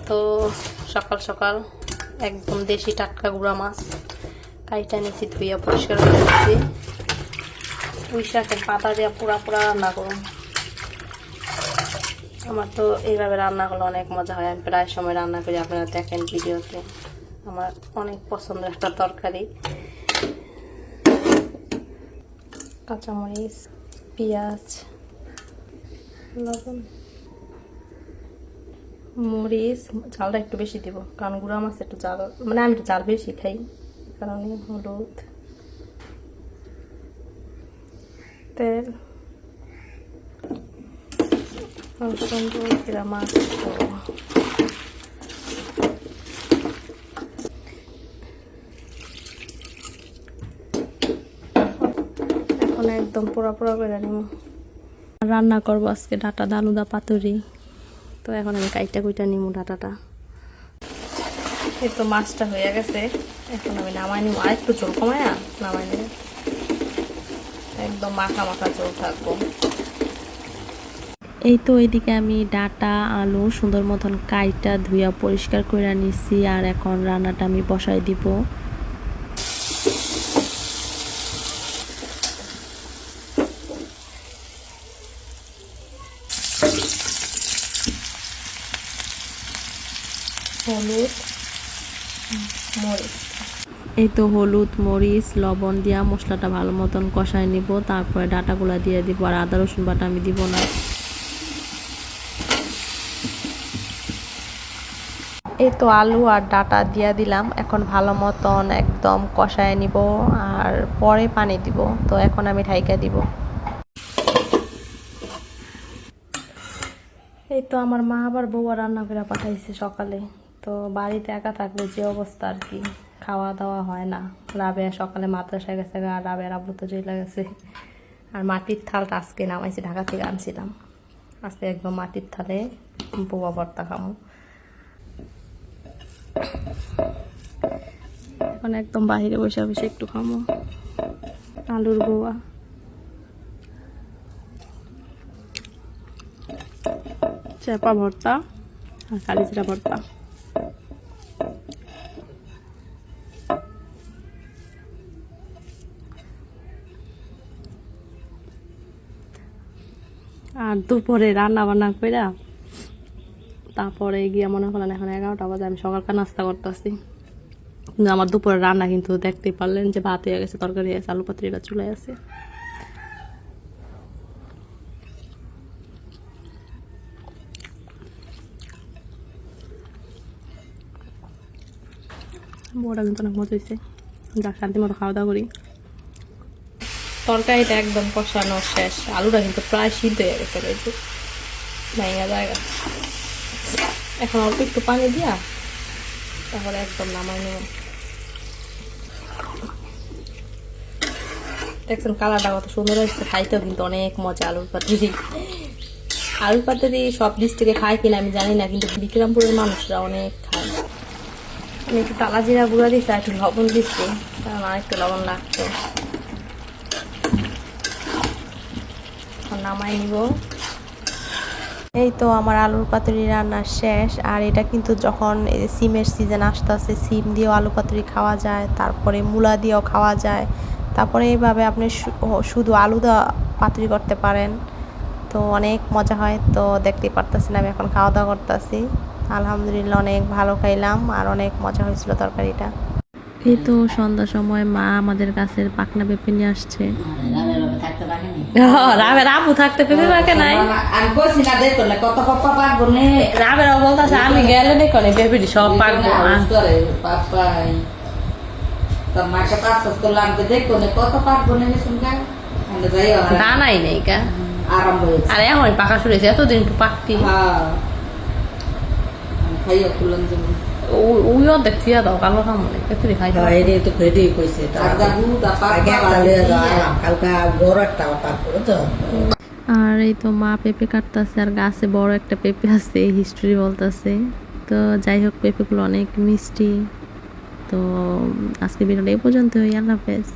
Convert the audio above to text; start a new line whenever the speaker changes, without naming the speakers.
তো সকাল সকাল একদম দেশি টাটকা গুঁড়া মাছ কাইটা নিয়েছি, ধুইয়া পরিষ্কার করে দিচ্ছি। পুঁই শাকের পাতা দিয়ে পুরা পুরা রান্না করুন। আমার তো এইভাবে রান্না করলে অনেক মজা হয়, আমি প্রায় সময় রান্না করি, আপনারা দেখেন ভিডিওতে। আমার অনেক পছন্দের একটা তরকারি। কাঁচামরিচ, পেঁয়াজ, লবণ, মরিচ, ঝালটা একটু বেশি দিব কারণ গুঁড়া মাছ একটু ঝাল, মানে আমি একটু ঝাল বেশি খাই কারণে। হলুদ, তেল, জিরা, মাছ এখন একদম পোড়া পোড়া করে নিব। রান্না করবো আজকে ডাটা দানুদা পাতুরি। তো এখন আমি কাইটা কুইটা নিব ডাটাটা। এই তো মাছটা হয়ে গেছে, এখন আমি নামাই নিব। আর একটু ঝোল কমায় নামাই নিব, একদম মাখা মাখা ঝোল থাকবো। এই তো এইদিকে আমি ডাটা আলু সুন্দর মতন কাইটা ধুইয়া পরিষ্কার করে নিচ্ছি, আর এখন রান্নাটা আমি বসাই দিব। হলুদ, মরিচ, এই তো হলুদ মরিচ লবণ দিয়া মশলাটা ভালো মতন কষায় নিব, তারপরে ডাটাগুলা দিয়ে দিব। আর আদা রসুন বাটা আমি দিব না। এই তো আলু আর ডাটা দিয়া দিলাম, এখন ভালো মতন একদম কষায় নিব আর পরে পানি দিব। তো এখন আমি ঢাইকা দিব। এই তো আমার মা আবার বউয়া রান্না করে পাঠাইছে সকালে। তো বাড়িতে একা থাকলে যে অবস্থা আর কি, খাওয়া দাওয়া হয় না। রাবেয়া সকালে মাদ্রাসায় গেছে, আর রাবেয়ার আব্বু তো চলে গেছে। আর মাটির থালটা আজকে নামাইছি, ঢাকা থেকে আনছিলাম। আজকে একদম মাটির থালে বউয়া ভর্তা খামো। এখন একদম বাইরে বসে বসে একটু খামো আলুর বউয়া। চেপা ভর্তা আর কালিজিরা ভর্তা। আর দুপুরে রান্না বান্না কইরা তারপরে গিয়ে মনে করলেন এখন 11টা বাজে, আমি সকালকার নাস্তা করতেছি। কিন্তু আমার দুপুরের রান্না কিন্তু দেখতেই পারলেন যে ভাত হয়ে গেছে, তরকারি আছে, আলু পাতুরিটা চুলে আছে। বড়টা কিন্তু অনেক মজা হয়েছে। যাক, শান্তি মতো খাওয়া দাওয়া করি। তরকারিটা একদম কষানো শেষ, আলুটা কিন্তু প্রায় সিদ্ধ হয়ে গেছে, ভেঙে জায়গা। এখন অল্প একটু পানি দিয়া তারপরে একদম নামাই নেব। দেখছেন কালারটা কত সুন্দর হয়েছে, খাইতেও কিন্তু অনেক মজা। আলুর পাতুরি, আলুর পাতুরি সব ডিস্ট্রিক্টে খায় কিনা আমি জানি না, কিন্তু বিক্রমপুরের মানুষরা অনেক খায়। আমি একটু টালা জিরা গুঁড়া দিচ্ছি, একটু লবণ দিচ্ছি কারণ আর একটু লবণ লাগতো। নামাই নিব। এই তো আমার আলুর পাতুরি রান্না শেষ। আর এটা কিন্তু যখন সিমের সিজন আসতেছে, সিম দিয়েও আলু পাতুরি খাওয়া যায়, তারপরে মূলা দিয়েও খাওয়া যায়, তারপরে এইভাবে আপনি শুধু আলু দেওয়া পাতুরি করতে পারেন। তো অনেক মজা হয়। তো দেখতেই পারতেছেন আমি এখন খাওয়া দাওয়া করতেছি। আলহামদুলিল্লাহ অনেক ভালো খাইলাম আর অনেক মজা হয়েছিল তরকারিটা। এই তো সন্ধ্যার সময় মা আমাদের গাছের পাকনা পেঁপে নিয়ে আসছে। রাবু থাকতে পেঁপে পাকে নাই, রাবের বলতেছে আমি গেলে দেখো পেঁপেটি সব পাকবো। দানাই নেই কা, আর এখন পাকা শুরু হয়েছে, এতদিন একটু পাকতি। ওইও দেখছি দাও কালো খামনে একটু খাই দাও। আর এই তো মা পেঁপে কাটতেছে, আর গাছে বড় একটা পেঁপে আছে, হিস্ট্রি বলতেছে। তো যাই হোক, পেঁপেগুলো অনেক মিষ্টি। তো আজকে ভিডিওটা এই পর্যন্তই। আল্লাহ হাফেজ।